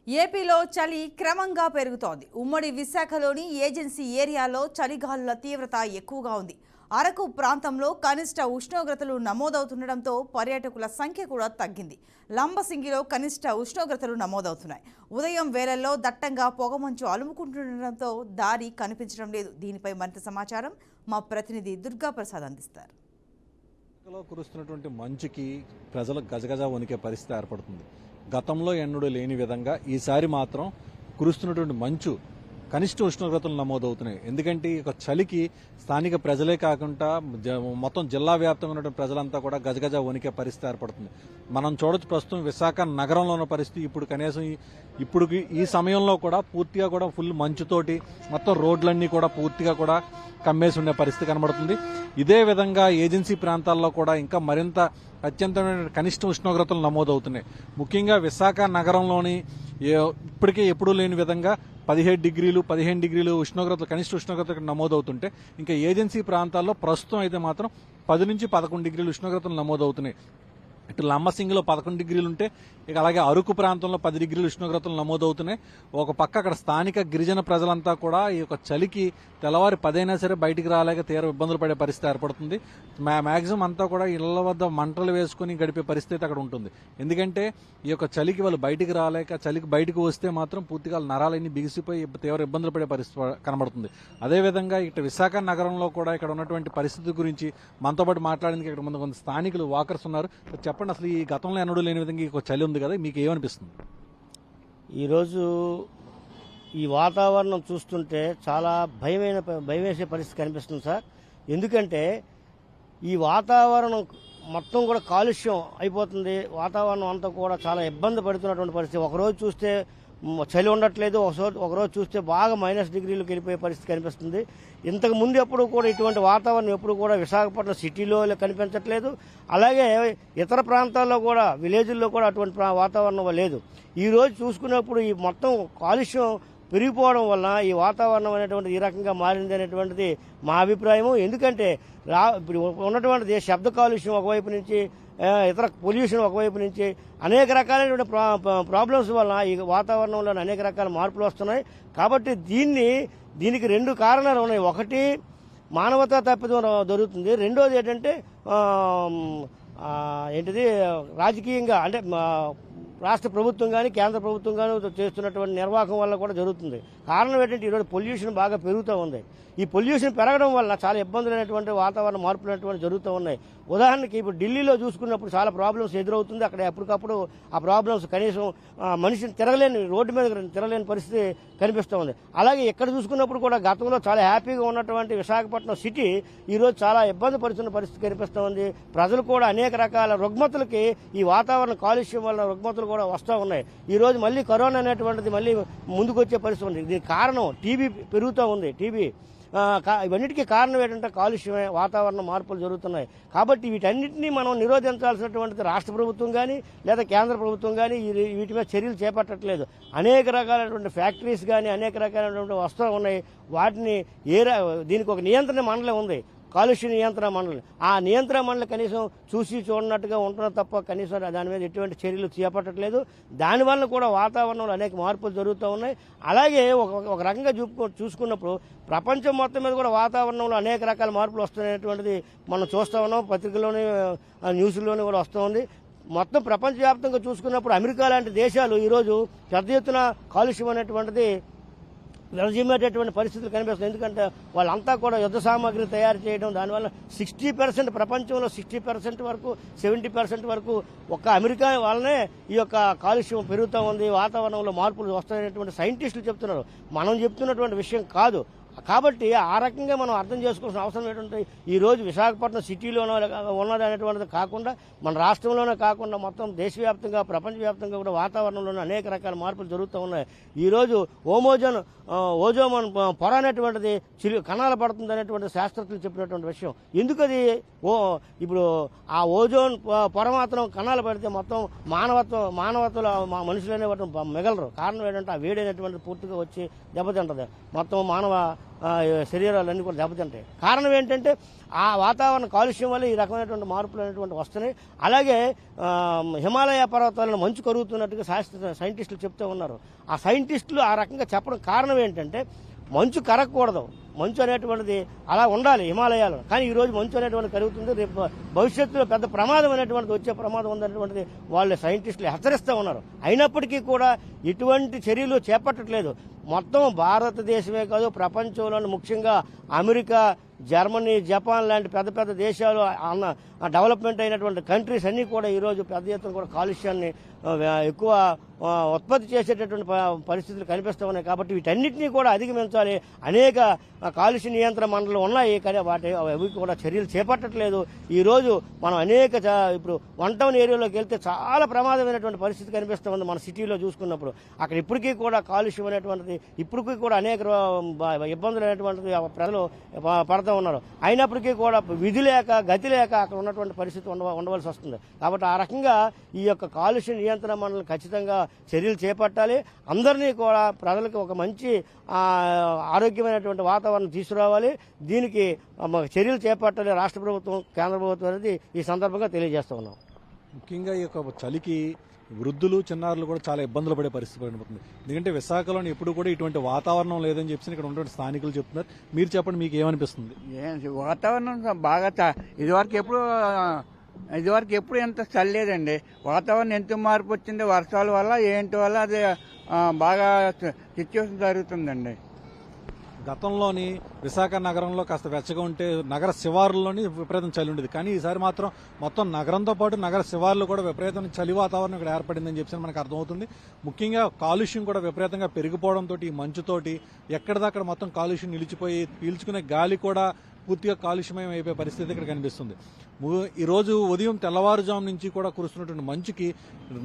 ఏపీలో చలి క్రమంగా పెరుగుతోంది. ఉమ్మడి విశాఖలోని ఏజెన్సీ ఏరియాలో చలిగాలుల తీవ్రత ఎక్కువగా ఉంది. అరకు ప్రాంతంలో కనిష్ట ఉష్ణోగ్రతలు నమోదవుతుండటంతో పర్యాటకుల సంఖ్య కూడా తగ్గింది. లంబసింగిలో కనిష్ట ఉష్ణోగ్రతలు నమోదవుతున్నాయి. ఉదయం వేళల్లో దట్టంగా పొగమంచు అలుముకుంటుండటంతో దారి కనిపించడం లేదు. దీనిపై మరింత సమాచారం మా ప్రతినిధి దుర్గా ప్రసాద్ అందిస్తారు. కురుస్తున్నటువంటి మంచుకి ప్రజలు గజగజ వణికే పరిస్థితి ఏర్పడుతుంది. గతంలో ఎన్నడూ లేని విధంగా ఈసారి మాత్రం కురుస్తున్నటువంటి మంచు కనిష్ట ఉష్ణోగ్రతలు నమోదవుతున్నాయి. ఎందుకంటే ఈ చలికి స్థానిక ప్రజలే కాకుండా మొత్తం జిల్లా వ్యాప్తంగా ఉన్నటువంటి ప్రజలంతా కూడా గజగజ వణికే పరిస్థితి ఏర్పడుతుంది. మనం చూడొచ్చు ప్రస్తుతం విశాఖ నగరంలో ఉన్న పరిస్థితి. ఇప్పుడు కనీసం ఇప్పుడు ఈ సమయంలో కూడా పూర్తిగా కూడా ఫుల్ మంచుతోటి మొత్తం రోడ్లన్నీ కూడా పూర్తిగా కూడా కమ్మేసి ఉండే పరిస్థితి కనబడుతుంది. ఇదే విధంగా ఏజెన్సీ ప్రాంతాల్లో కూడా ఇంకా మరింత అత్యంతమైన కనిష్ట ఉష్ణోగ్రతలు నమోదవుతున్నాయి. ముఖ్యంగా విశాఖ నగరంలోని ఇప్పటికే ఎప్పుడూ లేని విధంగా 15 డిగ్రీలు ఉష్ణోగ్రతలు కనిష్ట ఉష్ణోగ్రతలు నమోదవుతుంటే ఇంకా ఏజెన్సీ ప్రాంతాల్లో ప్రస్తుతం అయితే మాత్రం 10 నుంచి 11 డిగ్రీలు ఉష్ణోగ్రతలు నమోదవుతున్నాయి. ఇటు లంబసింగిలో 11 డిగ్రీలు ఉంటే ఇక అలాగే అరకు ప్రాంతంలో 10 డిగ్రీలు ఉష్ణోగ్రతలు నమోదవుతున్నాయి. ఒక పక్క అక్కడ స్థానిక గిరిజన ప్రజలంతా కూడా ఈ యొక్క చలికి తెల్లవారి 10 అయినా సరే బయటికి రాలేక తీవ్ర ఇబ్బందులు పడే పరిస్థితి ఏర్పడుతుంది. మాక్సిమం అంతా కూడా ఇళ్ల వద్ద మంటలు వేసుకుని గడిపే పరిస్థితి అక్కడ ఉంటుంది. ఎందుకంటే ఈ యొక్క చలికి వాళ్ళు బయటికి రాలేక చలికి బయటకు వస్తే మాత్రం పూర్తిగా నరాలన్నీ బిగిసిపోయి తీవ్ర ఇబ్బందులు పడే పరిస్థితి కనబడుతుంది. అదేవిధంగా ఇటు విశాఖ నగరంలో కూడా ఇక్కడ ఉన్నటువంటి పరిస్థితి గురించి మనతో పాటు మాట్లాడేందుకు ఇక్కడ కొంత స్థానికులు వాకర్స్ ఉన్నారు. చెప్పండి, అసలు ఈ గతంలో ఎన్నడూ లేని విధంగా ఈ చలి ఉంది కదా, మీకు ఏమనిపిస్తుంది? ఈరోజు ఈ వాతావరణం చూస్తుంటే చాలా భయం వేసే పరిస్థితి కనిపిస్తుంది సార్. ఎందుకంటే ఈ వాతావరణం మొత్తం కూడా కాలుష్యం అయిపోతుంది. వాతావరణం అంతా కూడా చాలా ఇబ్బంది పడుతున్నటువంటి పరిస్థితి. ఒకరోజు చూస్తే చలి ఉండట్లేదు, ఒకరోజు చూస్తే బాగా -డిగ్రీలకు వెళ్ళిపోయే పరిస్థితి కనిపిస్తుంది. ఇంతకు ముందు ఎప్పుడు కూడా ఇటువంటి వాతావరణం ఎప్పుడు కూడా విశాఖపట్నం సిటీలో కనిపించట్లేదు. అలాగే ఇతర ప్రాంతాల్లో కూడా విలేజ్ల్లో కూడా అటువంటి వాతావరణం లేదు. ఈరోజు చూసుకున్నప్పుడు ఈ మొత్తం కాలుష్యం పెరిగిపోవడం వల్ల ఈ వాతావరణం అనేటువంటిది ఈ రకంగా మారింది అనేటువంటిది మా అభిప్రాయము. ఎందుకంటే ఇప్పుడు ఉన్నటువంటి శబ్ద కాలుష్యం ఒకవైపు నుంచి, ఇతర పొల్యూషన్ ఒకవైపు నుంచి అనేక రకాలైనటువంటి ప్రాబ్లమ్స్ వల్ల ఈ వాతావరణంలో అనేక రకాల మార్పులు వస్తున్నాయి. కాబట్టి దీనికి 2 కారణాలు ఉన్నాయి. ఒకటి మానవతా తప్పిదం దొరుకుతుంది. రెండోది ఏంటంటే రాజకీయంగా అంటే రాష్ట్ర ప్రభుత్వం కానీ కేంద్ర ప్రభుత్వం కానీ చేస్తున్నటువంటి నిర్వాహకం వల్ల కూడా జరుగుతుంది. కారణం ఏంటంటే ఈరోజు పొల్యూషన్ బాగా పెరుగుతూ ఉంది. ఈ పొల్యూషన్ పెరగడం వల్ల చాలా ఇబ్బందులైనటువంటి వాతావరణ మార్పులు జరుగుతూ ఉన్నాయి. ఉదాహరణకి ఇప్పుడు ఢిల్లీలో చూసుకున్నప్పుడు చాలా ప్రాబ్లమ్స్ ఎదురవుతుంది. అక్కడ ఎప్పటికప్పుడు ఆ ప్రాబ్లమ్స్ కనీసం మనిషిని రోడ్డు మీద తిరగలేని పరిస్థితి కనిపిస్తూ ఉంది. అలాగే ఇక్కడ చూసుకున్నప్పుడు కూడా గతంలో చాలా హ్యాపీగా ఉన్నటువంటి విశాఖపట్నం సిటీ ఈరోజు చాలా ఇబ్బంది పడుతున్న పరిస్థితి కనిపిస్తూ ఉంది. ప్రజలు కూడా అనేక రకాల రుగ్మతలకి ఈ వాతావరణ కాలుష్యం వల్ల రుగ్మతలు కూడా వస్తూ ఉన్నాయి. ఈరోజు మళ్ళీ కరోనా అనేటువంటిది మళ్ళీ ముందుకు వచ్చే పరిస్థితి ఉంది. దీనికి కారణం టీబీ పెరుగుతూ ఉంది. టీబీ ఇవన్నిటికీ కారణం ఏంటంటే కాలుష్యమే, వాతావరణ మార్పులు జరుగుతున్నాయి. కాబట్టి వీటన్నిటినీ మనం నిరోధించాల్సినటువంటిది రాష్ట్ర ప్రభుత్వం కానీ లేదా కేంద్ర ప్రభుత్వం కానీ వీటి మీద చర్యలు చేపట్టట్లేదు. అనేక రకాలైనటువంటి ఫ్యాక్టరీస్ కానీ అనేక రకాలైనటువంటి వస్తువులు ఉన్నాయి. వాటిని దీనికి ఒక నియంత్రణ మండలి ఉంది, కాలుష్య నియంత్రణ మండలి. ఆ నియంత్రణ మండలి కనీసం చూడనట్టుగా ఉంటున్నారు తప్ప కనీసం దాని మీద ఎటువంటి చర్యలు చేపట్టట్లేదు. దానివల్ల కూడా వాతావరణంలో అనేక మార్పులు జరుగుతూ ఉన్నాయి. అలాగే ఒక రకంగా చూసుకున్నప్పుడు ప్రపంచం మొత్తం మీద కూడా వాతావరణంలో అనేక రకాల మార్పులు వస్తున్నటువంటిది మనం చూస్తూ ఉన్నాం. పత్రికల్లోని న్యూస్లోని కూడా వస్తూ ఉంది. మొత్తం ప్రపంచవ్యాప్తంగా చూసుకున్నప్పుడు అమెరికా లాంటి దేశాలు ఈరోజు పెద్ద ఎత్తున కాలుష్యం అనేటువంటిది విరజిమ్మేటటువంటి పరిస్థితులు కనిపిస్తుంది. ఎందుకంటే వాళ్ళంతా కూడా యుద్ధ సామాగ్రి తయారు చేయడం, దానివల్ల 60% ప్రపంచంలో 60% వరకు 70% వరకు ఒక్క అమెరికా వల్లనే ఈ యొక్క కాలుష్యం పెరుగుతూ ఉంది, వాతావరణంలో మార్పులు వస్తాయనేటువంటి సైంటిస్టులు చెప్తున్నారు. మనం చెప్తున్నటువంటి విషయం కాదు. కాబట్టి ఆ రకంగా మనం అర్థం చేసుకోవాల్సిన అవసరం ఏంటంటే ఈరోజు విశాఖపట్నం సిటీలోనో ఉన్నది అనేటువంటిది కాకుండా మన రాష్ట్రంలోనే కాకుండా మొత్తం దేశవ్యాప్తంగా ప్రపంచవ్యాప్తంగా కూడా వాతావరణంలోనే అనేక రకాల మార్పులు జరుగుతూ ఉన్నాయి. ఈరోజు ఓజోన్ పొర అనేటువంటిది కణాలు పడుతుంది అనేటువంటి శాస్త్రజ్ఞులు చెప్పినటువంటి విషయం. ఎందుకది ఇప్పుడు ఆ ఓజోన్ పొర మాత్రం కణాలు పడితే మొత్తం మానవత్వ మనుషులనే వాటిని మిగలరు. కారణం ఏంటంటే ఆ వేడైనటువంటి పూర్తిగా వచ్చి దెబ్బతింటది. మొత్తం శరీరాలన్నీ కూడా దెబ్బతింటాయి. కారణం ఏంటంటే ఆ వాతావరణ కాలుష్యం వల్ల ఈ రకమైనటువంటి మార్పులు అనేటువంటి వస్తున్నాయి. అలాగే హిమాలయ పర్వతాలను మంచు కరుగుతున్నట్టుగా సైంటిస్టులు చెప్తూ ఉన్నారు. ఆ సైంటిస్టులు ఆ రకంగా చెప్పడం కారణం ఏంటంటే మంచు కరగకూడదు, మంచు అనేటువంటిది అలా ఉండాలి హిమాలయాలు. కానీ ఈరోజు మంచు అనేటువంటిది కరుగుతుంది. రేపు భవిష్యత్తులో పెద్ద ప్రమాదం అనేటువంటిది వచ్చే ప్రమాదం ఉందనేటువంటిది వాళ్ళు సైంటిస్టులు హెచ్చరిస్తూ ఉన్నారు. అయినప్పటికీ కూడా ఎటువంటి చర్యలు చేపట్టట్లేదు. మొత్తం భారతదేశమే కాదు, ప్రపంచంలోని ముఖ్యంగా అమెరికా, జర్మనీ, జపాన్ లాంటి పెద్ద పెద్ద దేశాలు డెవలప్మెంట్ అయినటువంటి కంట్రీస్ అన్నీ కూడా ఈరోజు పెద్ద ఎత్తున కూడా కాలుష్యాన్ని ఎక్కువ ఉత్పత్తి చేసేటటువంటి పరిస్థితులు కనిపిస్తూ ఉన్నాయి. కాబట్టి వీటన్నిటినీ కూడా అధిగమించాలి. అనేక కాలుష్య నియంత్రణ మండలి ఉన్నాయి, కానీ అవి కూడా చర్యలు చేపట్టట్లేదు. ఈరోజు మనం ఇప్పుడు 1 టౌన్ ఏరియాలోకి వెళ్తే చాలా ప్రమాదమైనటువంటి పరిస్థితి కనిపిస్తూ ఉంది. మన సిటీలో చూసుకున్నప్పుడు అక్కడ ఇప్పటికీ కూడా కాలుష్యం అనేటువంటిది ఇప్పటికీ కూడా అనేక ఇబ్బందులు అనేటువంటిది ప్రజలు పడుతూ ఉన్నారు. అయినప్పటికీ కూడా విధి లేక గతి లేక అక్కడ ఉన్నటువంటి పరిస్థితి ఉండవలసి వస్తుంది. కాబట్టి ఆ రకంగా ఈ యొక్క కాలుష్య నియంత్రణ మండలి ఖచ్చితంగా చర్యలు చేపట్టాలి. అందరినీ కూడా ప్రజలకు ఒక మంచి ఆరోగ్యమైనటువంటి వాతావరణం తీసుకురావాలి. దీనికి చర్యలు చేపట్టాలి రాష్ట్ర ప్రభుత్వం, కేంద్ర ప్రభుత్వం అనేది ఈ సందర్భంగా తెలియజేస్తూ ఉన్నాం. ముఖ్యంగా ఈ యొక్క చలికి వృద్ధులు, చిన్నారులు కూడా చాలా ఇబ్బందులు పడే పరిస్థితి పడిపోతుంది. ఎందుకంటే విశాఖలోని ఎప్పుడు కూడా ఇటువంటి వాతావరణం లేదని చెప్పి ఇక్కడ ఉన్నటువంటి స్థానికులు చెప్తున్నారు. మీరు చెప్పండి, మీకు ఏమనిపిస్తుంది? వాతావరణం బాగా ఇదివరకు ఎప్పుడు ఎంత చల్లేదండి. వాతావరణం ఎంత మార్పు వచ్చింది వర్షాల వల్ల ఏంటి వల్ల అది బాగా సిచ్యువేషన్ జరుగుతుందండి. గతంలోని విశాఖ నగరంలో కాస్త వెచ్చగా ఉంటే నగర శివారుల్లోని విపరీతం చలి ఉండేది. కానీ ఈసారి మాత్రం మొత్తం నగరంతో పాటు నగర శివార్లు కూడా విపరీతం చలి వాతావరణం ఇక్కడ ఏర్పడిందని చెప్పి మనకు అర్థమవుతుంది. ముఖ్యంగా కాలుష్యం కూడా విపరీతంగా పెరిగిపోవడంతో ఈ మంచుతోటి ఎక్కడిదక్కడ మొత్తం కాలుష్యం నిలిచిపోయి పీల్చుకునే గాలి కూడా పూర్తిగా కాలుష్యమయం అయిపోయే పరిస్థితి ఇక్కడ కనిపిస్తుంది. ఈ రోజు ఉదయం తెల్లవారుజాము నుంచి కూడా కురుస్తున్నటువంటి మంచుకి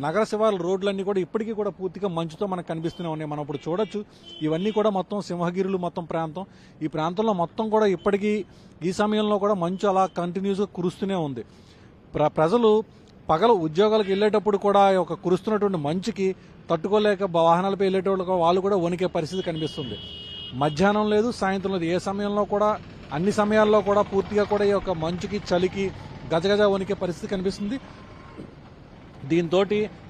నగర శివార్ల రోడ్లన్నీ కూడా ఇప్పటికీ కూడా పూర్తిగా మంచుతో మనకు కనిపిస్తూనే ఉన్నాయి. మనం ఇప్పుడు చూడొచ్చు, ఇవన్నీ కూడా మొత్తం సింహగిరులు మొత్తం ప్రాంతం. ఈ ప్రాంతంలో మొత్తం కూడా ఇప్పటికీ ఈ సమయంలో కూడా మంచు అలా కంటిన్యూస్గా కురుస్తూనే ఉంది. ప్రజలు పగలు ఉద్యోగాలకు వెళ్ళేటప్పుడు కూడా ఒక కురుస్తున్నటువంటి మంచుకి తట్టుకోలేక వాహనాలపై వెళ్ళేటప్పుడు వాళ్ళు కూడా వణికే పరిస్థితి కనిపిస్తుంది. మధ్యాహ్నం లేదు, సాయంత్రం లేదు, ఏ సమయంలో కూడా అన్ని సమయాల్లో కూడా పూర్తిగా కూడా ఈ యొక్క మంచుకి చలికి గజగజ వణికే పరిస్థితి కనిపిస్తుంది. దీంతో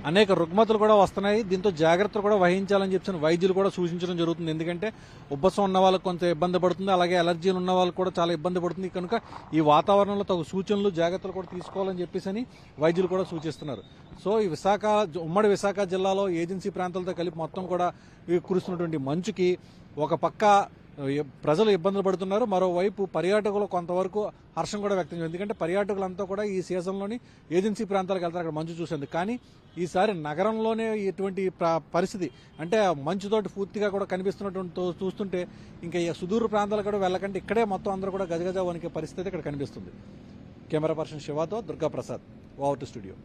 అనేక రుగ్మతలు కూడా వస్తున్నాయి. దీంతో జాగ్రత్తలు కూడా వహించాలని చెప్పి వైద్యులు కూడా సూచించడం జరుగుతుంది. ఎందుకంటే ఉబ్బసం ఉన్న వాళ్ళకి కొంత ఇబ్బంది పడుతుంది, అలాగే అలర్జీలు ఉన్న వాళ్ళకి కూడా చాలా ఇబ్బంది పడుతుంది. కనుక ఈ వాతావరణంలో తగు సూచనలు, జాగ్రత్తలు కూడా తీసుకోవాలని చెప్పేసి వైద్యులు కూడా సూచిస్తున్నారు. సో ఈ ఉమ్మడి విశాఖ జిల్లాలో ఏజెన్సీ ప్రాంతాలతో కలిపి మొత్తం కూడా కురుస్తున్నటువంటి మంచుకి ఒక పక్క ప్రజలు ఇబ్బందులు పడుతున్నారు, మరోవైపు పర్యాటకులు కొంతవరకు హర్షం కూడా వ్యక్తం చేస్తారు. ఎందుకంటే పర్యాటకులంతా కూడా ఈ సీజన్లోని ఏజెన్సీ ప్రాంతాలకు వెళ్తారు అక్కడ మంచు చూసేందుకు. కానీ ఈసారి నగరంలోనే ఇటువంటి పరిస్థితి అంటే మంచుతోటి పూర్తిగా కూడా కనిపిస్తున్నటువంటి చూస్తుంటే ఇంకా సుదూర ప్రాంతాలకు కూడా వెళ్ళకంటే ఇక్కడే మొత్తం అందరూ కూడా గజగజ వణికే పరిస్థితి ఇక్కడ కనిపిస్తుంది. కెమెరా పర్సన్ శివాతో Durga Prasad, over to studio.